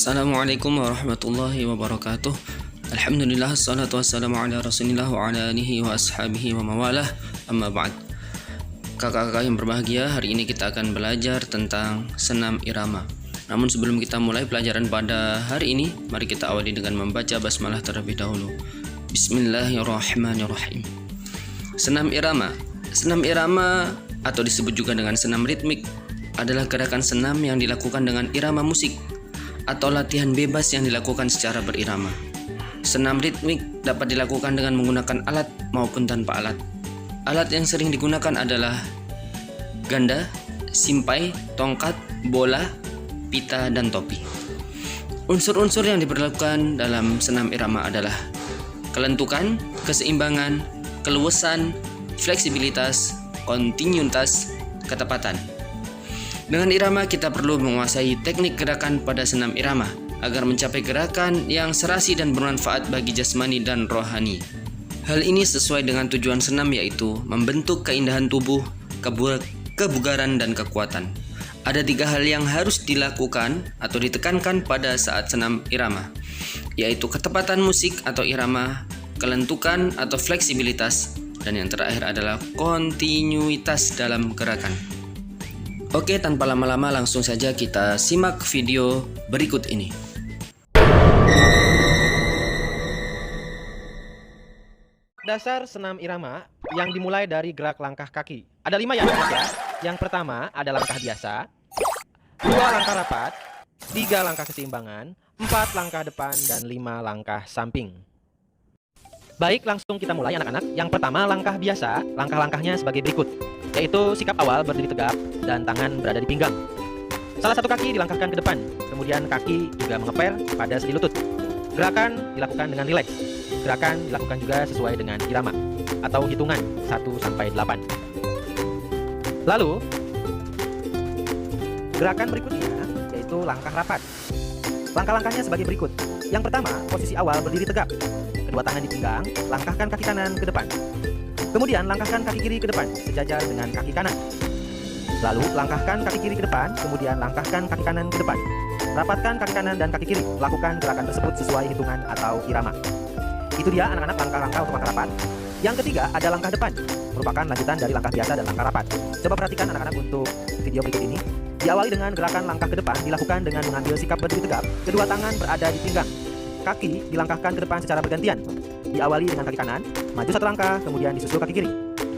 Assalamualaikum warahmatullahi wabarakatuh. Alhamdulillah, assalatu wassalamu ala rasulillah wa ala alihi wa ashabihi wa mawalah, amma ba'd. Kakak-kakak yang berbahagia, hari ini kita akan belajar tentang senam irama. Namun sebelum kita mulai pelajaran pada hari ini, mari kita awali dengan membaca basmalah terlebih dahulu. Bismillahirrahmanirrahim. Senam irama. Senam irama atau disebut juga dengan senam ritmik adalah gerakan senam yang dilakukan dengan irama musik atau latihan bebas yang dilakukan secara berirama. Senam ritmik dapat dilakukan dengan menggunakan alat maupun tanpa alat. Alat yang sering digunakan adalah ganda, simpai, tongkat, bola, pita, dan topi. Unsur-unsur yang diperlukan dalam senam irama adalah kelentukan, keseimbangan, keluasan, fleksibilitas, kontinuitas, ketepatan. Dengan irama kita perlu menguasai teknik gerakan pada senam irama agar mencapai gerakan yang serasi dan bermanfaat bagi jasmani dan rohani. Hal ini sesuai dengan tujuan senam, yaitu membentuk keindahan tubuh, kebugaran, dan kekuatan. Ada 3 hal yang harus dilakukan atau ditekankan pada saat senam irama, yaitu ketepatan musik atau irama, kelentukan atau fleksibilitas, dan yang terakhir adalah kontinuitas dalam gerakan. Oke, tanpa lama-lama langsung saja kita simak video berikut ini. Dasar senam irama yang dimulai dari gerak langkah kaki. Ada 5 ya, ya. Yang pertama ada langkah biasa, 2 langkah rapat, 3 langkah keseimbangan, 4 langkah depan, dan 5 langkah samping. Baik, langsung kita mulai anak-anak. Yang pertama langkah biasa, langkah-langkahnya sebagai berikut, yaitu sikap awal berdiri tegap dan tangan berada di pinggang. Salah satu kaki dilangkahkan ke depan, kemudian kaki juga mengeper pada sendi lutut. Gerakan dilakukan dengan rileks. Gerakan dilakukan juga sesuai dengan irama atau hitungan 1-8. Lalu gerakan berikutnya yaitu langkah rapat. Langkah-langkahnya sebagai berikut. Yang pertama, posisi awal berdiri tegap. Kedua tangan di pinggang, langkahkan kaki kanan ke depan. Kemudian langkahkan kaki kiri ke depan sejajar dengan kaki kanan. Lalu langkahkan kaki kiri ke depan, kemudian langkahkan kaki kanan ke depan. Rapatkan kaki kanan dan kaki kiri. Lakukan gerakan tersebut sesuai hitungan atau irama. Itu dia anak-anak langkah-langkah untuk langkah rapat. Yang ketiga ada langkah depan, merupakan lanjutan dari langkah biasa dan langkah rapat. Coba perhatikan anak-anak untuk video berikut ini. Diawali dengan gerakan langkah ke depan, dilakukan dengan mengambil sikap berdiri tegap. Kedua tangan berada di pinggang. Kaki dilangkahkan ke depan secara bergantian. Diawali dengan kaki kanan, maju 1 langkah, kemudian disusul kaki kiri.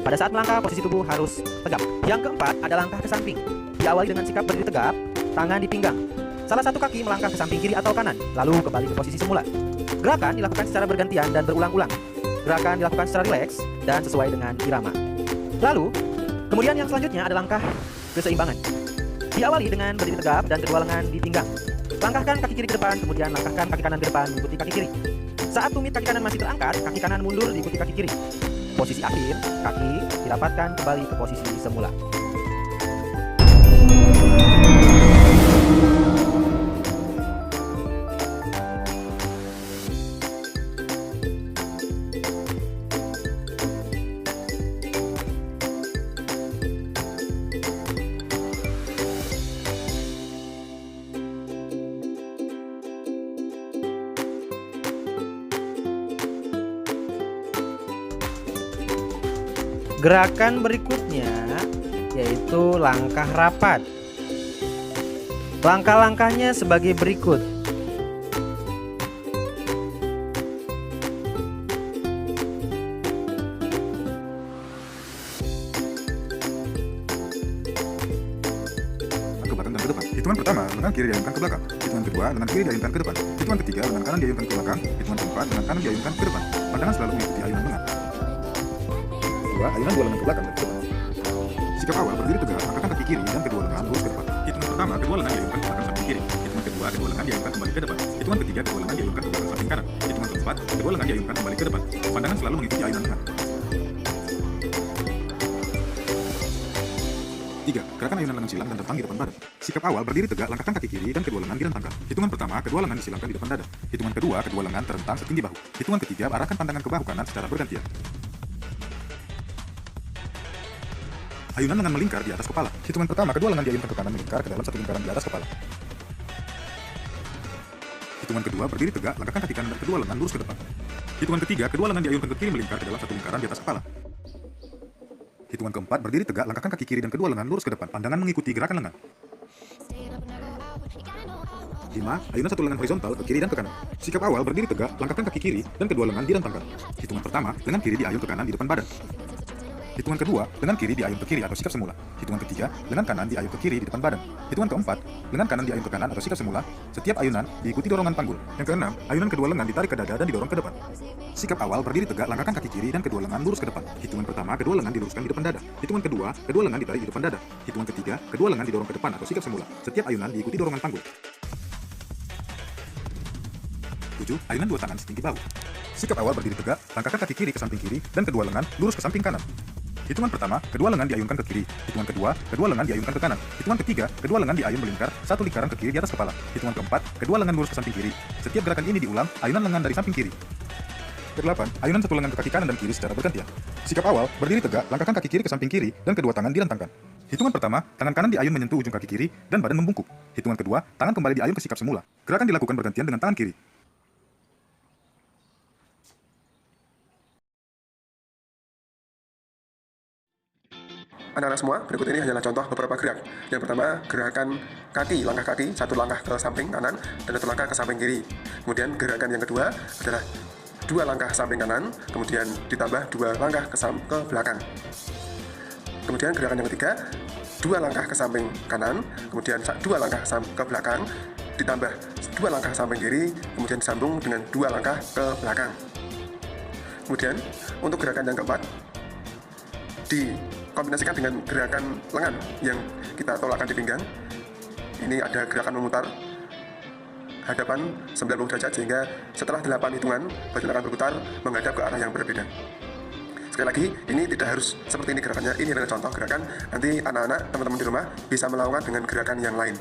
Pada saat melangkah, posisi tubuh harus tegap. Yang keempat ada langkah ke samping. Diawali dengan sikap berdiri tegap, tangan di pinggang. Salah satu kaki melangkah ke samping kiri atau kanan, lalu kembali ke posisi semula. Gerakan dilakukan secara bergantian dan berulang-ulang. Gerakan dilakukan secara rileks dan sesuai dengan irama. Lalu, kemudian yang selanjutnya ada langkah keseimbangan. Diawali dengan berdiri tegap dan kedua lengan di pinggang. Langkahkan kaki kiri ke depan, kemudian langkahkan kaki kanan ke depan mengikuti kaki kiri. Saat tumit kaki kanan masih terangkat, kaki kanan mundur diikuti kaki kiri. Posisi akhir, kaki dirapatkan kembali ke posisi semula. Gerakan berikutnya yaitu langkah rapat. Langkah-langkahnya sebagai berikut. Ke belakang dan ke depan. Hitungan pertama, lengan kiri diayunkan ke belakang. Hitungan kedua, lengan kiri diayunkan ke depan. Hitungan ketiga, lengan kanan diayunkan ke belakang. Hitungan keempat, lengan kanan diayunkan ke depan. Pandangan selalu mengikuti ayunan lengan. Ayunan 2 lengan ke belakang dan ke depan. Sikap awal berdiri tegak, angkatkan kaki kiri dan kedua lengan lurus ke depan. Hitungan pertama, kedua lengan diayunkan ke belakang samping kiri. Hitungan kedua, kedua lengan diayunkan kembali ke depan. Hitungan ketiga, kedua lengan diayunkan ke belakang samping kanan. Hitungan keempat, kedua lengan diayunkan kembali ke depan. Pandangan selalu mengikuti ayunan lengan. 3. Gerakan ayunan lengan silang dan rentang di depan badan. Sikap awal berdiri tegak, langkahkan kaki kiri dan kedua lengan direntangkan. Hitungan pertama, kedua lengan disilangkan di depan dada. Hitungan kedua, kedua lengan terentang setinggi bahu. Hitungan ketiga, arahkan pandangan ke bahu kanan secara bergantian. Ayunan lengan melingkar di atas kepala. Hitungan pertama, kedua lengan diayunkan ke kanan melingkar ke dalam satu lingkaran di atas kepala. Hitungan kedua, berdiri tegak, langkahkan kaki kanan dan kedua lengan lurus ke depan. Hitungan ketiga, kedua lengan diayunkan ke kiri melingkar ke dalam satu lingkaran di atas kepala. Hitungan keempat, berdiri tegak, langkahkan kaki kiri dan kedua lengan lurus ke depan, pandangan mengikuti gerakan lengan. 5. Ayunan satu lengan horizontal ke kiri dan ke kanan. Sikap awal, berdiri tegak, langkahkan kaki kiri dan kedua lengan direntangkan. Hitungan pertama, lengan kiri diayun ke kanan di depan badan. Hitungan kedua, lengan kiri diayun ke kiri atau sikap semula. Hitungan ketiga, lengan kanan diayun ke kiri di depan badan. Hitungan keempat, lengan kanan diayun ke kanan atau sikap semula. Setiap ayunan diikuti dorongan panggul. Yang keenam, ayunan kedua lengan ditarik ke dada dan didorong ke depan. Sikap awal, berdiri tegak, langkahkan kaki kiri dan kedua lengan lurus ke depan. Hitungan pertama, kedua lengan diluruskan di depan dada. Hitungan kedua, kedua lengan ditarik di depan dada. Hitungan ketiga, kedua lengan didorong ke depan atau sikap semula. Setiap ayunan diikuti dorongan panggul. 7. Ayunan dua tangan setinggi bahu. Sikap awal, berdiri tegak, langkahkan kaki kiri ke samping kiri dan kedua lengan lurus ke samping kanan. Hitungan pertama, kedua lengan diayunkan ke kiri. Hitungan kedua, kedua lengan diayunkan ke kanan. Hitungan ketiga, kedua lengan diayun melingkar satu lingkaran ke kiri di atas kepala. Hitungan keempat, kedua lengan lurus ke samping kiri. Setiap gerakan ini diulang, ayunan lengan dari samping kiri. Kedelapan, ayunan satu lengan ke kaki kanan dan kiri secara bergantian. Sikap awal, berdiri tegak, langkahkan kaki kiri ke samping kiri dan kedua tangan direntangkan. Hitungan pertama, tangan kanan diayun menyentuh ujung kaki kiri dan badan membungkuk. Hitungan kedua, tangan kembali diayun ke sikap semula. Gerakan dilakukan bergantian dengan tangan kiri. Anak-anak semua, berikut ini hanyalah contoh beberapa gerak. Yang pertama, gerakan kaki, langkah kaki, satu langkah ke samping kanan dan satu langkah ke samping kiri. Kemudian gerakan yang kedua adalah dua langkah samping kanan, kemudian ditambah dua langkah ke belakang. Kemudian gerakan yang ketiga, dua langkah ke samping kanan, kemudian dua langkah ke belakang, ditambah dua langkah samping kiri, kemudian disambung dengan dua langkah ke belakang. Kemudian untuk gerakan yang keempat, dikombinasikan dengan gerakan lengan yang kita tolakkan di pinggang. Ini ada gerakan memutar hadapan 90 derajat sehingga setelah 8 hitungan badan akan berputar menghadap ke arah yang berbeda. Sekali lagi, ini tidak harus seperti ini gerakannya. Ini adalah contoh gerakan. Nanti anak-anak, teman-teman di rumah bisa melakukan dengan gerakan yang lain,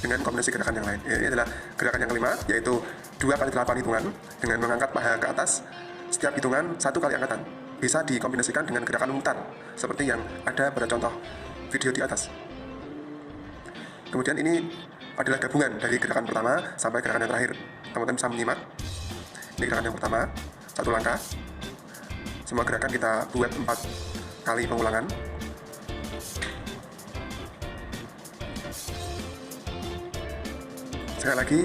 dengan kombinasi gerakan yang lain. Ini adalah gerakan yang kelima, yaitu 2 kali 8 hitungan dengan mengangkat paha ke atas. Setiap hitungan 1 kali angkatan. Bisa dikombinasikan dengan gerakan memutar seperti yang ada pada contoh video di atas. Kemudian ini adalah gabungan dari gerakan pertama sampai gerakan yang terakhir. Teman-teman bisa menyimak. Ini gerakan yang pertama, satu langkah. Semua gerakan kita buat 4 kali pengulangan. Sekali lagi,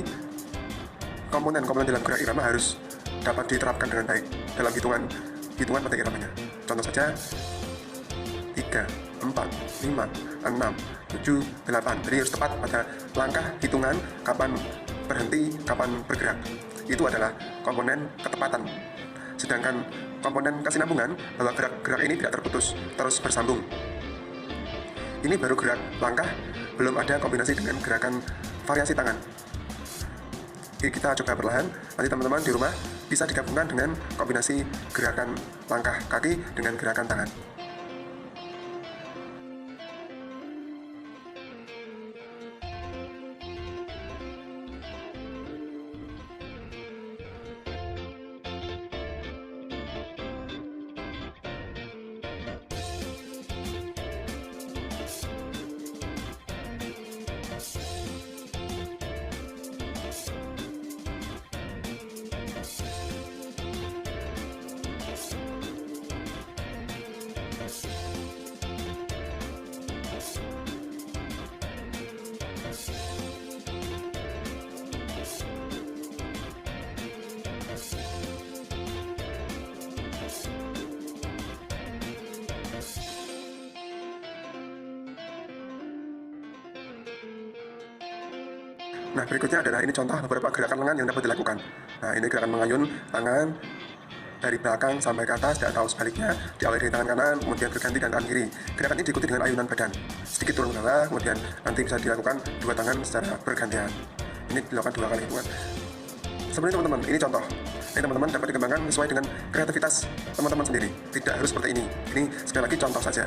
komponen-komponen dalam gerak irama harus dapat diterapkan dengan baik dalam hitungan pada iramanya. Contoh saja 3, 4, 5, 6, 7, 8. Jadi harus tepat pada langkah hitungan kapan berhenti, kapan bergerak. Itu adalah komponen ketepatan. Sedangkan komponen kesinambungan bahwa gerak-gerak ini tidak terputus, terus bersambung. Ini baru gerak langkah, belum ada kombinasi dengan gerakan variasi tangan. Oke, kita coba perlahan. Nanti teman-teman di rumah bisa digabungkan dengan kombinasi gerakan langkah kaki dengan gerakan tangan. Nah, berikutnya adalah ini contoh beberapa gerakan lengan yang dapat dilakukan. Nah, ini gerakan mengayun tangan dari belakang sampai ke atas dan atau sebaliknya, diawali dari tangan kanan, kemudian berganti dengan tangan kiri. Gerakan ini diikuti dengan ayunan badan, sedikit turun ke bawah, kemudian nanti bisa dilakukan dua tangan secara bergantian. Ini dilakukan 2 kali hitungan. Sebenarnya teman-teman, ini contoh. Ini teman-teman dapat dikembangkan sesuai dengan kreativitas teman-teman sendiri. Tidak harus seperti ini. Ini sekali lagi contoh saja.